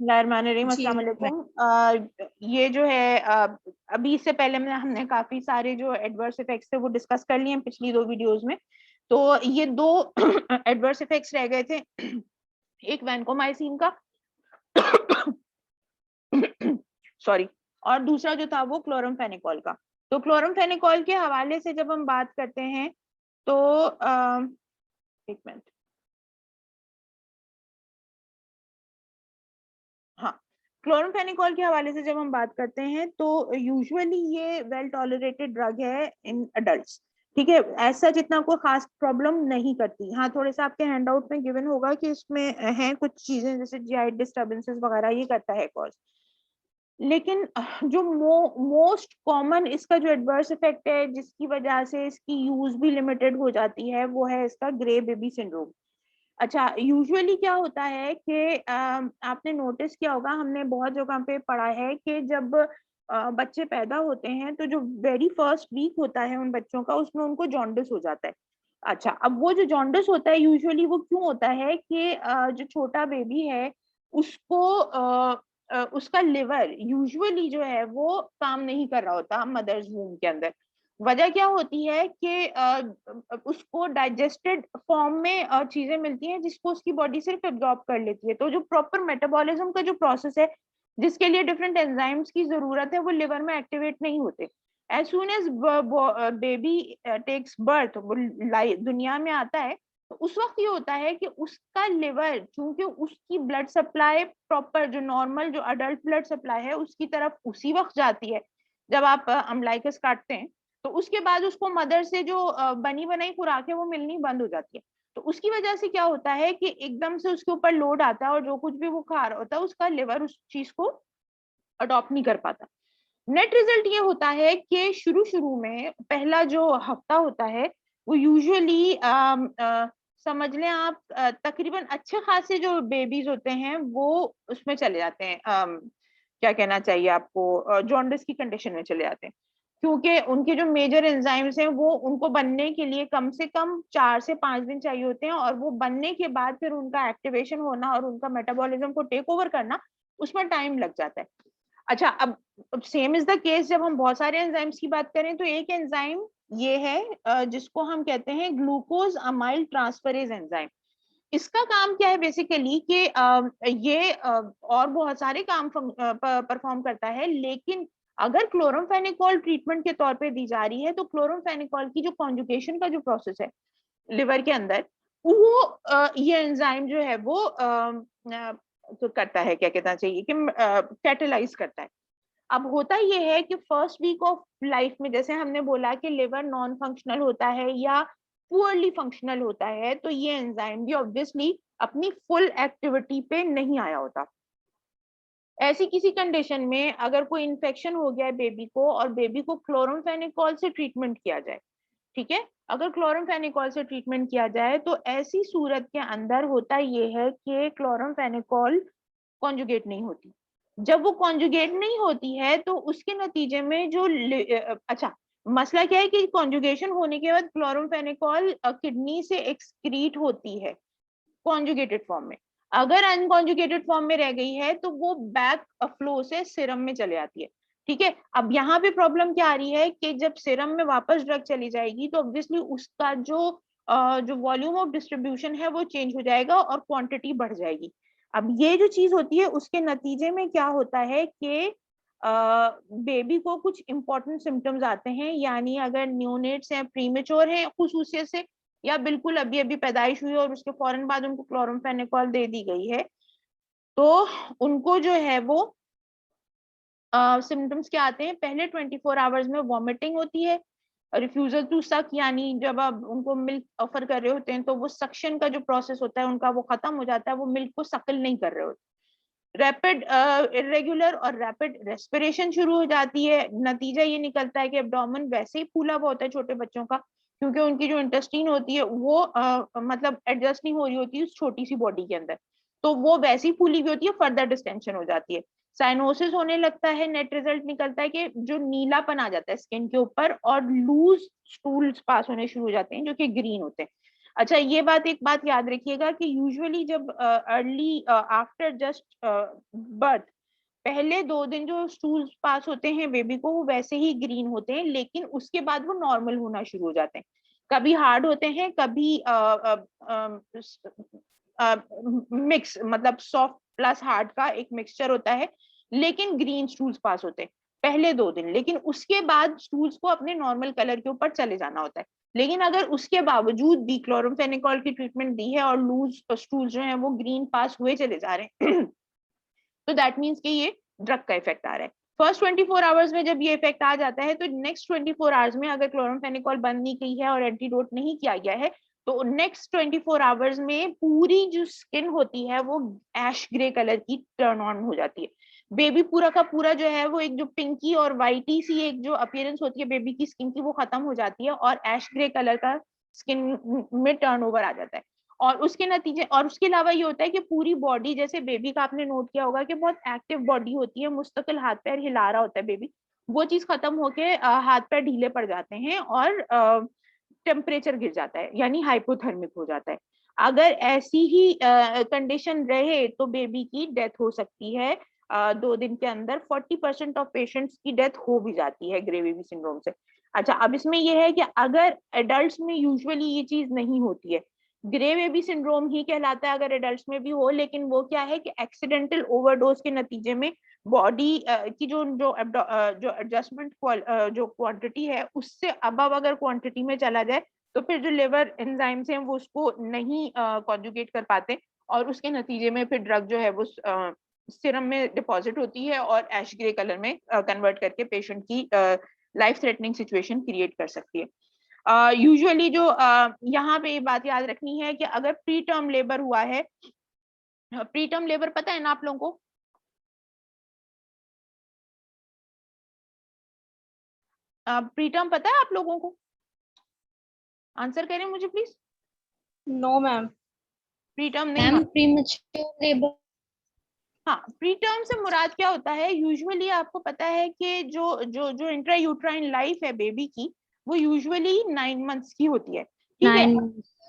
बिस्मिल्लाहिर्रहमानिर्रहीम, जी अस्सलाम वालेकुम। ये जो है अभी इससे पहले हमने काफी सारे जो एडवर्स इफेक्ट्स थे वो डिस्कस कर लिए हैं पिछली दो वीडियोस में। तो ये दो एडवर्स इफेक्ट्स रह गए थे, एक वैनकोमाइसिन का सॉरी, और दूसरा जो था वो क्लोरमफेनिकोल का। तो क्लोरमफेनिकोल के हवाले से जब हम बात करते हैं तो एक मिनट, हाँ, क्लोरमफेनिकोल के हवाले से जब हम बात करते हैं तो यूजुअली ये वेल टॉलरेटेड ड्रग है इन अडल्ट्स। ठीक है, ऐसा जितना कोई खास प्रॉब्लम नहीं करती। हाँ, थोड़े सा आपके हैंड आउट में गिवन होगा कि इसमें हैं कुछ चीजें जैसे जीआई डिस्टर्बेंसेस वगैरह, ये करता है कॉज। लेकिन जो मोस्ट कॉमन इसका जो एडवर्स इफेक्ट है जिसकी वजह से इसकी यूज भी लिमिटेड हो जाती है वो है इसका ग्रे बेबी सिंड्रोम। अच्छा, यूजुअली क्या होता है कि आपने नोटिस किया होगा, हमने बहुत जगह पे पढ़ा है कि जब बच्चे पैदा होते हैं तो जो वेरी फर्स्ट वीक होता है उन बच्चों का, उसमें उनको जॉन्डिस हो जाता है। अच्छा, अब वो जो जॉन्डिस होता है यूजुअली वो क्यों होता है कि जो छोटा बेबी है उसको उसका लिवर यूजुअली जो है वो काम नहीं कर रहा होता मदर्स वूम के अंदर। वजह क्या होती है कि उसको डाइजेस्टेड फॉर्म में चीजें मिलती हैं जिसको उसकी बॉडी सिर्फ एब्जॉर्ब कर लेती है। तो जो प्रॉपर मेटाबॉलिज्म का जो प्रोसेस है जिसके लिए डिफरेंट एंजाइम्स की जरूरत है वो लिवर में एक्टिवेट नहीं होते। As soon as baby takes birth, वो दुनिया में आता है, तो उस वक्त ये होता है कि उसका लिवर, चूंकि उसकी ब्लड सप्लाई प्रॉपर जो नॉर्मल जो अडल्ट ब्लड सप्लाई है उसकी तरफ उसी वक्त जाती है जब आप अम्लाइकस काटते हैं। तो उसके बाद उसको मदर से जो बनी बनाई खुराक है वो मिलनी बंद हो जाती है। तो उसकी वजह से क्या होता है कि एकदम से उसके ऊपर लोड आता है और जो कुछ भी वो खा रहा होता है उसका लिवर उस चीज को अडॉप्ट नहीं कर पाता। नेट रिजल्ट ये होता है कि शुरू शुरू में पहला जो हफ्ता होता है वो यूजुअली समझ लें आप तकरीबन अच्छे खासे जो बेबीज होते हैं वो उसमें चले जाते हैं, क्या कहना चाहिए आपको, जॉन्डिस की कंडीशन में चले जाते हैं, क्योंकि उनके जो मेजर एंजाइम्स हैं वो उनको बनने के लिए कम से कम 4 से 5 दिन चाहिए होते हैं, और वो बनने के बाद फिर उनका एक्टिवेशन होना और उनका मेटाबॉलिज्म को टेक ओवर करना उसमें टाइम लग जाता है। अच्छा, अब सेम इज द केस जब हम बहुत सारे एंजाइम्स की बात करें तो एक एंजाइम ये है जिसको हम कहते हैं ग्लूकोज अमाइल ट्रांसफरेज एंजाइम। इसका काम क्या है बेसिकली कि ये और बहुत सारे काम परफॉर्म करता है, लेकिन अगर क्लोरमफेनिकोल ट्रीटमेंट के तौर पे दी जा रही है तो क्लोरमफेनिकोल की जो कॉन्जुगेशन का जो प्रोसेस है लिवर के अंदर, वो ये एंजाइम जो है वो तो करता है, क्या कहना चाहिए कि कैटेलाइज करता है। अब होता ये है कि फर्स्ट वीक ऑफ लाइफ में, जैसे हमने बोला कि लिवर नॉन फंक्शनल होता है या पुअरली फंक्शनल होता है, तो ये एंजाइम भी ऑब्वियसली अपनी फुल एक्टिविटी पे नहीं आया होता। ऐसी किसी कंडीशन में अगर कोई इन्फेक्शन हो गया है बेबी को और बेबी को क्लोरमफेनिकोल से ट्रीटमेंट किया जाए, ठीक है, अगर क्लोरमफेनिकोल से ट्रीटमेंट किया जाए तो ऐसी सूरत के अंदर होता ये है कि क्लोरमफेनिकोल कॉन्जुगेट नहीं होती। जब वो कॉन्जुगेट नहीं होती है तो उसके नतीजे में जो अच्छा, मसला क्या है कि कॉन्जुगेशन होने के बाद क्लोरमफेनिकोल किडनी से एक्सक्रीट होती है कॉन्जुगेटेड फॉर्म में। अगर अनकॉन्जुगेटेड फॉर्म में रह गई है तो वो बैक फ्लो से सिरम में चले जाती है। ठीक है, अब यहाँ पे प्रॉब्लम क्या आ रही है कि जब सिरम में वापस ड्रग चली जाएगी तो ऑब्वियसली उसका जो वॉल्यूम ऑफ डिस्ट्रीब्यूशन है वो चेंज हो जाएगा और क्वांटिटी बढ़ जाएगी। अब ये जो चीज होती है उसके नतीजे में क्या होता है कि बेबी को कुछ इंपॉर्टेंट सिम्टम्स आते हैं, यानी अगर न्यूनेट्स हैं, प्रीमेच्योर हैं खुसूसियत से, या बिल्कुल अभी अभी पैदाइश हुई और उसके फौरन बाद उनको क्लोरमफेनिकोल दे दी गई है, तो उनको जो है वो सिम्टम्स क्या आते हैं। पहले 24 आवर्स में वॉमिटिंग होती है, रिफ्यूजल टू सक, यानी जब आप उनको मिल्क ऑफर कर रहे होते हैं तो वो सक्शन का जो प्रोसेस होता है उनका वो खत्म हो जाता है, वो मिल्क को सकल नहीं कर रहे होते। रैपिड इरेगुलर और रैपिड रेस्पिरेशन शुरू हो जाती है। नतीजा ये निकलता है कि एब्डोमेन वैसे ही फूला हुआ होता है छोटे बच्चों का, क्योंकि उनकी जो इंटेस्टाइन होती है वो मतलब एडजस्ट नहीं हो रही होती उस छोटी सी बॉडी के अंदर, तो वो वैसी फूली हुई होती है, फर्दर डिस्टेंशन हो जाती है, साइनोसिस होने लगता है। नेट रिजल्ट निकलता है कि जो नीलापन आ जाता है स्किन के ऊपर और लूज स्टूल्स पास होने शुरू हो जाते हैं जो कि ग्रीन होते हैं। अच्छा ये बात, एक बात याद रखिएगा कि यूजुअली जब अर्ली आफ्टर जस्ट बर्थ पहले 2 दिन जो स्टूल्स पास होते हैं बेबी को, वो वैसे ही ग्रीन होते हैं, लेकिन उसके बाद वो नॉर्मल होना शुरू हो जाते हैं। कभी हार्ड होते हैं, कभी मिक्स, मतलब सॉफ्ट प्लस हार्ड का एक मिक्सचर होता है, लेकिन ग्रीन स्टूल्स पास होते हैं पहले 2 दिन, लेकिन उसके बाद स्टूल्स को अपने नॉर्मल कलर के ऊपर चले जाना होता है। लेकिन अगर उसके बावजूद भी क्लोरमफेनिकोल की ट्रीटमेंट दी है और लूज स्टूल्स जो है वो ग्रीन पास हुए चले जा रहे हैं तो दैट मीन्स कि ये ड्रग का इफेक्ट आ रहा है। फर्स्ट 24 आवर्स में जब ये इफेक्ट आ जाता है तो नेक्स्ट 24 आवर्स में अगर क्लोरमफेनिकोल बंद नहीं की है और एंटीडोट नहीं किया गया है तो नेक्स्ट 24 आवर्स में पूरी जो स्किन होती है वो ऐश ग्रे कलर की टर्न ऑन हो जाती है। बेबी पूरा का पूरा जो है वो एक जो पिंकी और व्हाइटी सी एक जो अपीयरेंस होती है बेबी की स्किन की, वो खत्म हो जाती है और ऐश ग्रे कलर का स्किन में टर्न ओवर आ जाता है। और उसके नतीजे, और उसके अलावा ये होता है कि पूरी बॉडी, जैसे बेबी का आपने नोट किया होगा कि बहुत एक्टिव बॉडी होती है, मुस्तकिल हाथ पैर हिला रहा होता है बेबी, वो चीज खत्म होके हाथ पैर ढीले पड़ जाते हैं और टेम्परेचर गिर जाता है, यानी हाइपोथर्मिक हो जाता है। अगर ऐसी ही कंडीशन रहे तो बेबी की डेथ हो सकती है। 2 दिन के अंदर 40% ऑफ पेशेंट्स की डेथ हो भी जाती है ग्रे बेबी सिंड्रोम से। अच्छा, अब इसमें यह है कि अगर एडल्ट्स में यूजुअली ये चीज नहीं होती है, ग्रे बेबी सिंड्रोम ही कहलाता है अगर एडल्ट्स में भी हो, लेकिन वो क्या है कि एक्सीडेंटल ओवरडोज के नतीजे में बॉडी की जो जो जो एडजस्टमेंट जो क्वांटिटी है उससे अबव अगर क्वांटिटी में चला जाए तो फिर जो लिवर एंजाइम्स हैं वो उसको नहीं कॉन्जुगेट कर पाते और उसके नतीजे में फिर ड्रग जो है वो सीरम में डिपॉजिट होती है और ऐश ग्रे कलर में कन्वर्ट करके पेशेंट की लाइफ थ्रेटनिंग सिचुएशन क्रिएट कर सकती है। यूजुअली जो यहाँ पे ये बात याद रखनी है कि अगर प्री टर्म लेबर हुआ है, प्री टर्म लेबर पता है ना आप लोगों को? प्री टर्म पता है आप लोगों को? आंसर करें मुझे please. No ma'am. Pre term नहीं मैम प्रीमैच्योर लेबर। हाँ, प्री टर्म से मुराद क्या होता है? यूजुअली आपको पता है कि जो जो जो इंट्रा यूट्राइन लाइफ है बेबी की वो यूजुअली 9 मंथ्स की होती है, ठीक है?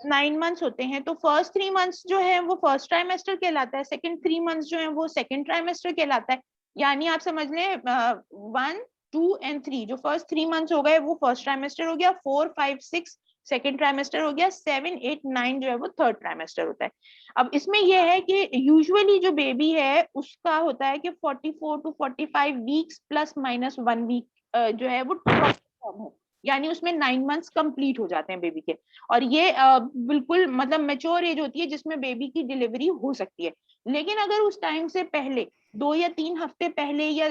9 मंथ्स होते हैं, तो फर्स्ट 3 मंथ्स जो है वो फर्स्ट ट्राइमेस्टर कहलाता है, सेकंड 3 मंथ्स जो है वो सेकंड ट्राइमेस्टर कहलाता है। यानी आप समझ लें 1, 2 एंड 3, जो फर्स्ट 3 मंथ्स हो गए वो फर्स्ट ट्राइमेस्टर हो गया, 4, 5, 6 सेकेंड ट्राइमेस्टर हो गया, 7, 8, 9 जो है वो थर्ड ट्राइमेस्टर होता है। अब इसमें यह है कि यूजुअली जो बेबी है उसका होता है कि 44 to 45 weeks plus minus 1 week जो है वो है, यानी उसमें 9 मंथ्स कंप्लीट हो जाते हैं बेबी के। और ये बिल्कुल मतलब मेच्योर एज होती है जिसमें बेबी की डिलीवरी हो सकती है। लेकिन अगर उस टाइम से पहले 2 या 3 हफ्ते पहले या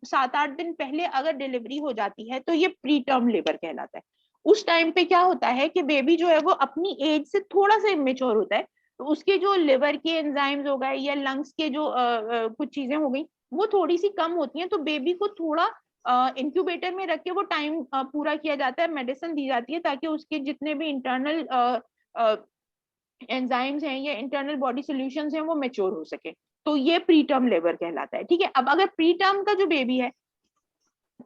7-8 दिन पहले अगर डिलीवरी हो जाती है तो ये प्री टर्म लेबर कहलाता है। उस टाइम पे क्या होता है कि बेबी जो है वो अपनी एज से थोड़ा सा इमेच्योर होता है, तो उसके जो लिवर के एंजाइम्स हो गए या लंग्स के जो कुछ चीजें हो गई वो थोड़ी सी कम होती हैं, तो बेबी को थोड़ा इंक्यूबेटर में रख के वो टाइम पूरा किया जाता है, मेडिसिन दी जाती है ताकि उसके जितने भी इंटरनल एंजाइम्स हैं या इंटरनल बॉडी सॉल्यूशंस हैं वो मेच्योर हो सके। तो ये प्री टर्म लेबर कहलाता है, ठीक है? अब अगर प्री टर्म का जो बेबी है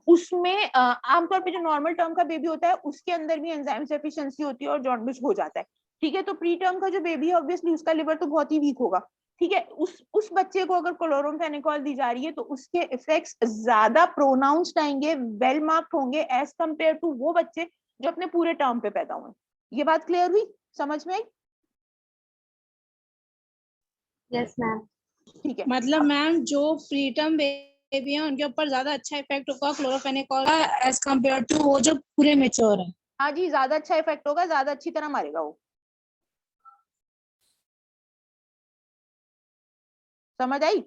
उसमें आमतौर पे जो नॉर्मल टर्म का बेबी होता है उसके अंदर भी एंजाइम्स एफिशिएंसी होती है और जॉन्डिस हो जाता है, ठीक है? तो प्री टर्म का जो बेबी है ऑब्वियसली उसका लिवर तो बहुत ही वीक होगा, ठीक है? उस बच्चे को अगर क्लोरमफेनिकोल दी जा रही है तो उसके इफेक्ट्स ज्यादा प्रोनाउंस्ड आएंगे, वेल मार्क्ड होंगे एज कंपेयर टू वो बच्चे जो अपने पूरे टर्म पे पैदा हुए। ये बात क्लियर हुई, समझ में आई? Yes ma'am. ठीक है, मतलब मैम जो प्रीटर्म बेबी है उनके ऊपर ज्यादा अच्छा इफेक्ट होगा क्लोरोफेनिकोल का एज कम्पेयर टू वो जो पूरे मेच्योर है। हाँ जी, ज्यादा अच्छा इफेक्ट होगा, ज्यादा अच्छी तरह मारेगा वो। समझ आई?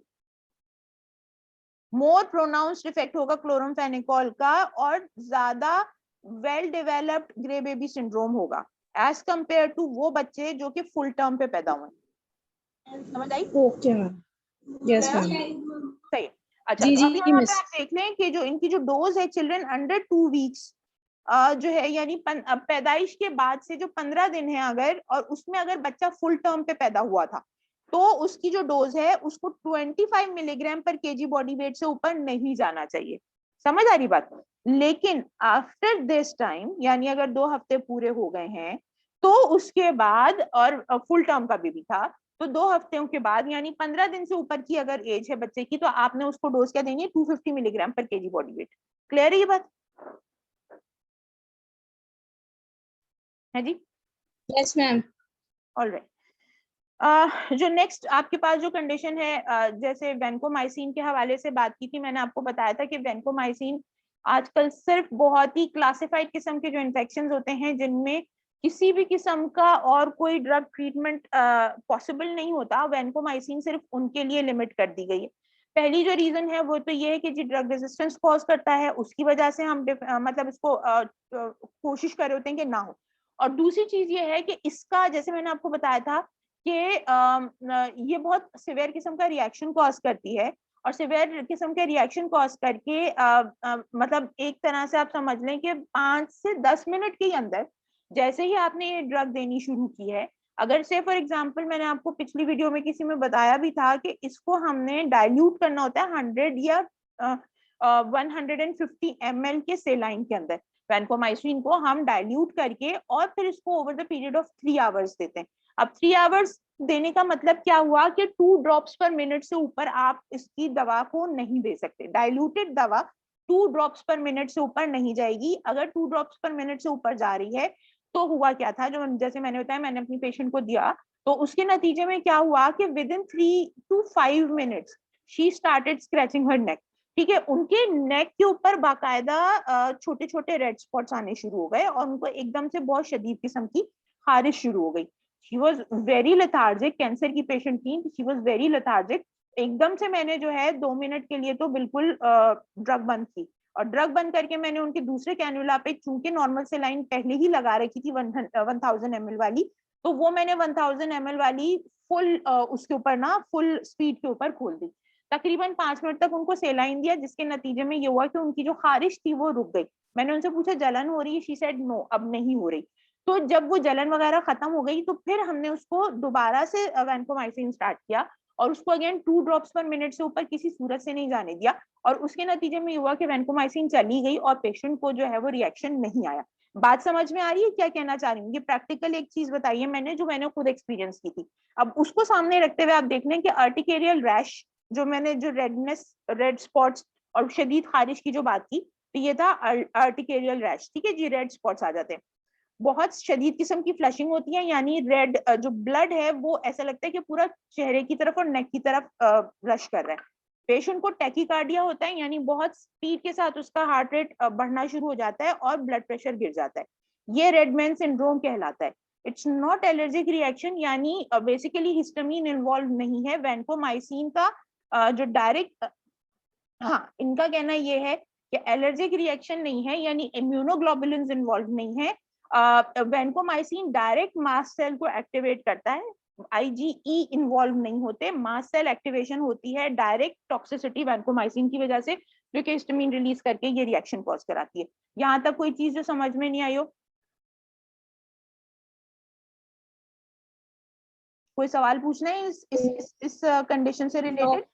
मोर प्रोनाउंस्ड इफेक्ट होगा क्लोरमफेनिकोल का और ज्यादा well developed grey baby syndrome होगा एज कंपेयर टू वो बच्चे जो कि फुल टर्म पे पैदा हुए। समझ आई? Okay ma'am. Yes ma'am. सही। अच्छा, जी तो अब जी यहाँ पे मिस। आप देख लें कि जो इनकी जो डोज है चिल्ड्रन अंडर 2 वीक्स जो है, यानी पैदाइश के बाद से जो 15 दिन है अगर, और उसमें अगर बच्चा फुल टर्म पे पैदा हुआ था तो उसकी जो डोज है उसको 25 मिलीग्राम पर केजी बॉडी वेट से ऊपर नहीं जाना चाहिए। समझ आ रही बात? लेकिन आफ्टर दिस टाइम, यानी अगर 2 हफ्ते पूरे हो गए हैं तो उसके बाद, और फुल टर्म का भी था, तो 2 हफ्तों के बाद यानी 15 दिन से ऊपर की अगर एज है बच्चे की, तो आपने उसको डोज क्या देनी है, 250 मिलीग्राम पर केजी बॉडी वेट। क्लियर है ये बात? है जी? Yes ma'am. ऑलराइट। जो नेक्स्ट आपके पास जो कंडीशन है, जैसे वेंकोमाइसिन के हवाले से बात की थी, मैंने आपको बताया था कि वेंकोमाइसिन आजकल सिर्फ बहुत ही क्लासिफाइड किस्म के जो इन्फेक्शन होते हैं जिनमें किसी भी किस्म का और कोई ड्रग ट्रीटमेंट पॉसिबल नहीं होता, वेंकोमाइसिन सिर्फ उनके लिए लिमिट कर दी गई है। पहली जो रीजन है वो तो ये है कि जी ड्रग रेजिस्टेंस कॉज करता है, उसकी वजह से हम मतलब इसको कोशिश कर रहे होते हैं कि ना हो। और दूसरी चीज ये है कि इसका, जैसे मैंने आपको बताया था कि ये बहुत सिवियर किस्म का रिएक्शन कॉज करती है, और सिवियर किस्म के रिएक्शन कॉज करके मतलब एक तरह से आप समझ लें कि 5 से 10 मिनट के अंदर जैसे ही आपने ये ड्रग देनी शुरू की है, अगर से फॉर एग्जांपल मैंने आपको पिछली वीडियो में किसी में बताया भी था कि इसको हमने डाइल्यूट करना होता है 100 या 150 ml के सेलाइन के अंदर, वैनकोमाइसिन को हम डाइल्यूट करके और फिर इसको over the period of 3 hours देते हैं। अब 3 आवर्स देने का मतलब क्या हुआ कि 2 ड्रॉप्स पर मिनट से ऊपर आप इसकी दवा को नहीं दे सकते। डाइल्यूटेड दवा 2 ड्रॉप्स पर मिनट से ऊपर नहीं जाएगी। अगर 2 ड्रॉप्स पर मिनट से ऊपर जा रही है तो हुआ क्या था, जो जैसे मैंने बताया, मैंने अपनी पेशेंट को दिया, तो उसके नतीजे में क्या हुआ कि with in 3 to 5 minutes she started scratching her neck. ठीक है, उनके नेक के ऊपर बाकायदा छोटे छोटे रेड स्पॉट्स आने शुरू हो गए और उनको एकदम से बहुत शदीद किस्म की खारिश शुरू हो गई। She was very lethargic, cancer की पेशेंट थी, शी वॉज वेरी लेथार्जिक। एकदम से मैंने जो है 2 मिनट के लिए तो बिल्कुल ड्रग बंद की, और ड्रग बंद करके मैंने उनके दूसरे कैनुला पे, चूंकि नॉर्मल से लाइन पहले ही लगा रखी थी 1000 ml वाली, तो वो मैंने 1000 ml वाली फुल उसके ऊपर ना फुल स्पीड के ऊपर खोल दी। तकरीबन 5 मिनट तक उनको सेलाइन दिया, जिसके नतीजे में ये हुआ कि उनकी जो खारिश थी वो रुक गई। मैंने उनसे पूछा जलन हो रही है, शी सेड नो, अब नहीं हो रही। तो जब वो जलन वगैरह खत्म हो गई तो फिर हमने उसको दोबारा से वैनकोमाइसिन स्टार्ट किया, और उसको अगेन 2 ड्रॉप्स पर मिनट से ऊपर किसी सूरत से नहीं जाने दिया, और उसके नतीजे में हुआ कि वैनकोमाइसिन चली गई और पेशेंट को जो है वो रिएक्शन नहीं आया। बात समझ में आ रही है क्या कहना चाह रही हूँ? ये प्रैक्टिकल एक चीज बताइए मैंने, जो मैंने खुद एक्सपीरियंस की थी। अब उसको सामने रखते हुए आप देख लें कि अर्टिकेरियल रैश, जो मैंने जो रेडनेस, रेड स्पॉट्स और शदीद खारिश की जो बात की, तो ये था अर्टिकेरियल रैश। ठीक है जी, रेड स्पॉट्स आ जाते हैं, बहुत शदीद किस्म की फ्लशिंग होती है, यानी रेड जो ब्लड है वो ऐसा लगता है कि पूरा चेहरे की तरफ और नेक की तरफ रश कर रहा है। पेशेंट को टैकीकार्डिया होता है, यानी बहुत स्पीड के साथ उसका हार्ट रेट बढ़ना शुरू हो जाता है और ब्लड प्रेशर गिर जाता है। ये रेडमैन सिंड्रोम कहलाता है। इट्स नॉट एलर्जिक रिएक्शन, यानी बेसिकली हिस्टामिन इन्वॉल्व नहीं है। वैनकोमाइसिन का जो डायरेक्ट, हाँ, इनका कहना ये है कि एलर्जिक रिएक्शन नहीं है, यानी इम्यूनोग्लोबुलिन्स इन्वॉल्व नहीं है। वैनकोमाइसिन डायरेक्ट मास्ट सेल को एक्टिवेट करता है, आईजीई इन्वॉल्व नहीं होते, मास्ट सेल एक्टिवेशन होती है डायरेक्ट टॉक्सिसिटी वैनकोमाइसिन की वजह से, जो कि हिस्टामिन रिलीज करके ये रिएक्शन कॉज कराती है। यहाँ तक कोई चीज जो समझ में नहीं आई हो? कोई सवाल पूछना है इस कंडीशन से रिलेटेड?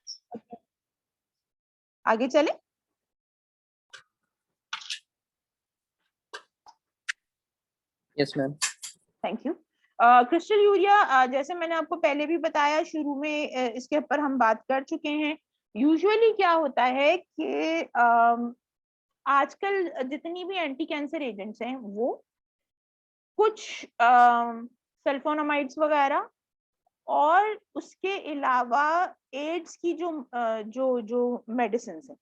आगे चले? Yes ma'am. Thank you. Crystal urea, जैसे मैंने आपको पहले भी बताया, शुरू में इसके ऊपर हम बात कर चुके हैं। यूजुअली क्या होता है कि आजकल जितनी भी एंटी कैंसर एजेंट्स हैं वो कुछ सल्फोनामाइड्स वगैरह, और उसके अलावा एड्स की जो मेडिसिन है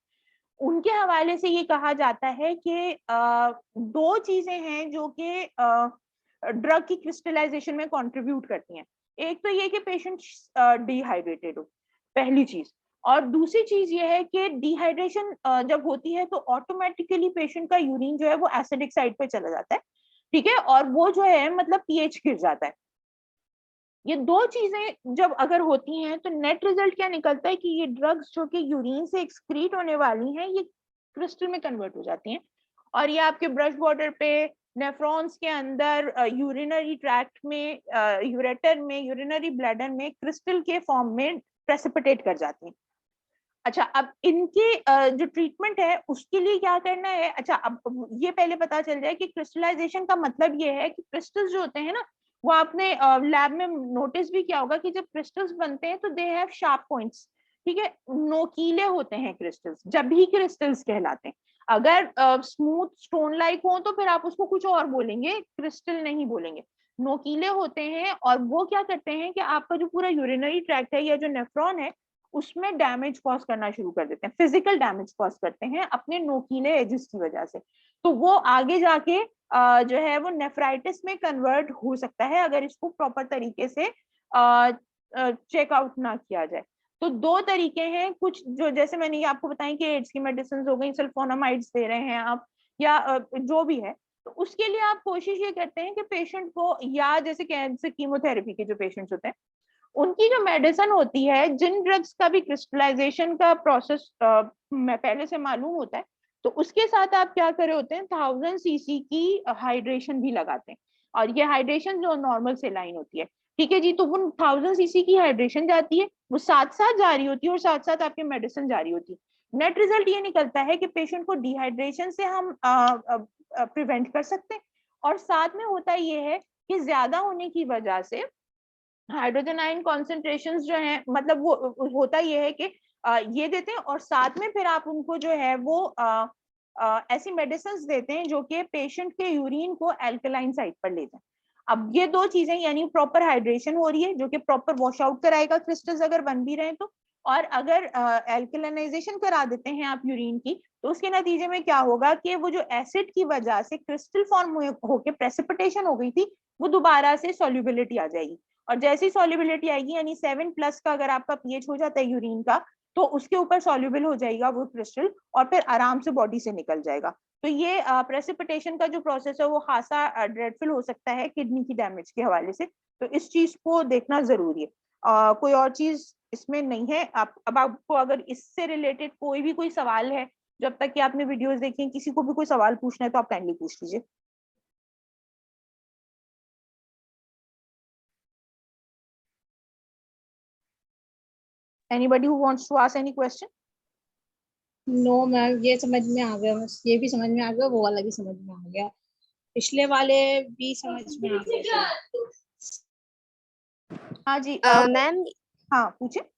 उनके हवाले से ये कहा जाता है कि 2 चीजें हैं जो कि ड्रग की क्रिस्टलाइजेशन में कंट्रीब्यूट करती हैं। एक तो ये कि पेशेंट डिहाइड्रेटेड हो, पहली चीज, और दूसरी चीज ये है कि डिहाइड्रेशन जब होती है तो ऑटोमेटिकली पेशेंट का यूरिन जो है वो एसिडिक साइड पे चला जाता है। ठीक है, और वो जो है मतलब पीएच गिर जाता है। ये 2 चीजें जब अगर होती हैं तो नेट रिजल्ट क्या निकलता है कि ये ड्रग्स जो कि यूरिन से एक्सक्रीट होने वाली हैं ये क्रिस्टल में कन्वर्ट हो जाती हैं, और ये आपके ब्रश बॉर्डर पे, नेफ्रॉन्स के अंदर, यूरिनरी ट्रैक्ट में, यूरेटर में, यूरिनरी ब्लैडर में क्रिस्टल के फॉर्म में प्रेसिपिटेट कर जाती हैं। अच्छा, अब इनके जो ट्रीटमेंट है उसके लिए क्या करना है। अच्छा, अब ये पहले पता चल जाए कि क्रिस्टलाइजेशन का मतलब ये है कि क्रिस्टल्स जो होते हैं ना, वो आपने लैब में नोटिस भी किया होगा कि जब क्रिस्टल्स बनते हैं तो दे हैव शार्प पॉइंट्स, ठीक है, नोकीले होते हैं क्रिस्टल्स, जब भी क्रिस्टल्स कहलाते हैं। अगर स्मूथ स्टोन लाइक हो तो फिर आप उसको कुछ और बोलेंगे, क्रिस्टल नहीं बोलेंगे। नोकीले होते हैं और वो क्या करते हैं कि आपका जो पूरा यूरिनरी ट्रैक्ट है या जो नेफ्रॉन है उसमें डैमेज कॉज करना शुरू कर देते हैं, फिजिकल डैमेज कॉज करते हैं अपने नोकीले एजेस की वजह से। तो वो आगे जाके जो है वो नेफ्राइटिस में कन्वर्ट हो सकता है अगर इसको प्रॉपर तरीके से चेकआउट ना किया जाए। तो दो तरीके हैं कुछ, जो जैसे मैंने ये आपको बताया कि एड्स की मेडिसिन हो गई, सल्फोनामाइड्स दे रहे हैं आप या जो भी है, तो उसके लिए आप कोशिश ये करते हैं कि पेशेंट को, या जैसे कैंसर कीमोथेरेपी के जो पेशेंट्स होते हैं उनकी जो मेडिसिन होती है, जिन ड्रग्स का भी क्रिस्टलाइजेशन का प्रोसेस पहले से मालूम होता है, तो उसके साथ आप क्या कर रहे होते हैं, 1000 सीसी की हाइड्रेशन भी लगाते हैं। और ये हाइड्रेशन जो नॉर्मल सेलाइन होती है, ठीक है जी, तो वो 1000 सीसी की हाइड्रेशन जाती है, वो साथ साथ जारी होती है और साथ साथ आपकी मेडिसिन जारी होती है। नेट रिजल्ट ये निकलता है कि पेशेंट को डिहाइड्रेशन से हम प्रिवेंट कर सकते हैं, और साथ में होता ये है कि ज्यादा होने की वजह से हाइड्रोजन आयन कॉन्सेंट्रेशन जो है, मतलब वो होता ये है कि ये देते हैं और साथ में फिर आप उनको जो है वो ऐसी मेडिसिन देते हैं जो कि पेशेंट के यूरिन को एल्कलाइन साइड पर ले जाए। अब ये दो चीजें, यानी प्रॉपर हाइड्रेशन हो रही है जो कि प्रॉपर वॉश आउट कराएगा क्रिस्टल्स अगर बन भी रहे तो, और अगर एल्कलाइजेशन करा देते हैं आप यूरिन की, तो उसके नतीजे में क्या होगा कि वो जो एसिड की वजह से क्रिस्टल फॉर्म होकर प्रेसिपिटेशन हो गई थी, वो दोबारा से सॉल्युबिलिटी आ जाएगी। और जैसी सॉल्युबिलिटी आएगी, यानी 7+ का अगर आपका पीएच हो जाता है यूरिन का, तो उसके ऊपर सॉल्युबल हो जाएगा वो क्रिस्टल और फिर आराम से बॉडी से निकल जाएगा। तो ये प्रेसिपिटेशन का जो प्रोसेस है वो खासा ड्रेडफुल हो सकता है किडनी की डैमेज के हवाले से, तो इस चीज को देखना जरूरी है। कोई और चीज इसमें नहीं है। अब आपको अगर इससे रिलेटेड कोई भी कोई सवाल है, जब तक कि आपने वीडियोस देखी, किसी को भी कोई सवाल पूछना है तो आप काइंडली पूछ लीजिए। Anybody who wants to ask any question? No ma'am, ये समझ में आ गया, बस ये भी समझ में आ गया, वो वाला भी समझ में आ गया, पिछले वाले भी समझ में आ गए। हाँ जी, मैम हाँ पूछे।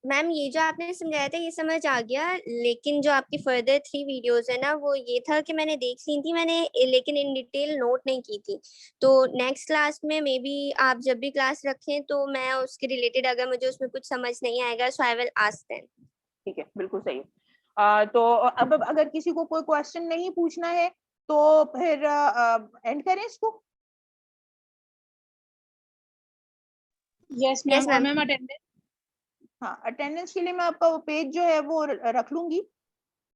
मैम ये जो आपने समझाया था ये समझ आ गया, लेकिन जो आपकी फर्दर 3 वीडियोस है ना, वो ये था कि मैंने देख ली थी मैंने, लेकिन इन डिटेल नोट नहीं की थी। तो नेक्स्ट क्लास में मे बी आप जब भी क्लास रखें तो मैं उसके रिलेटेड अगर मुझे उसमें कुछ समझ नहीं आएगा सो आई विल आस्क देम। ठीक है, बिल्कुल सही है। तो अब अगर किसी को कोई क्वेश्चन नहीं पूछना है तो फिर एंड करें इसको। यस मैम, और मैम अटेंडेंस। हाँ, अटेंडेंस के लिए मैं आपका पेज जो है वो रख लूंगी।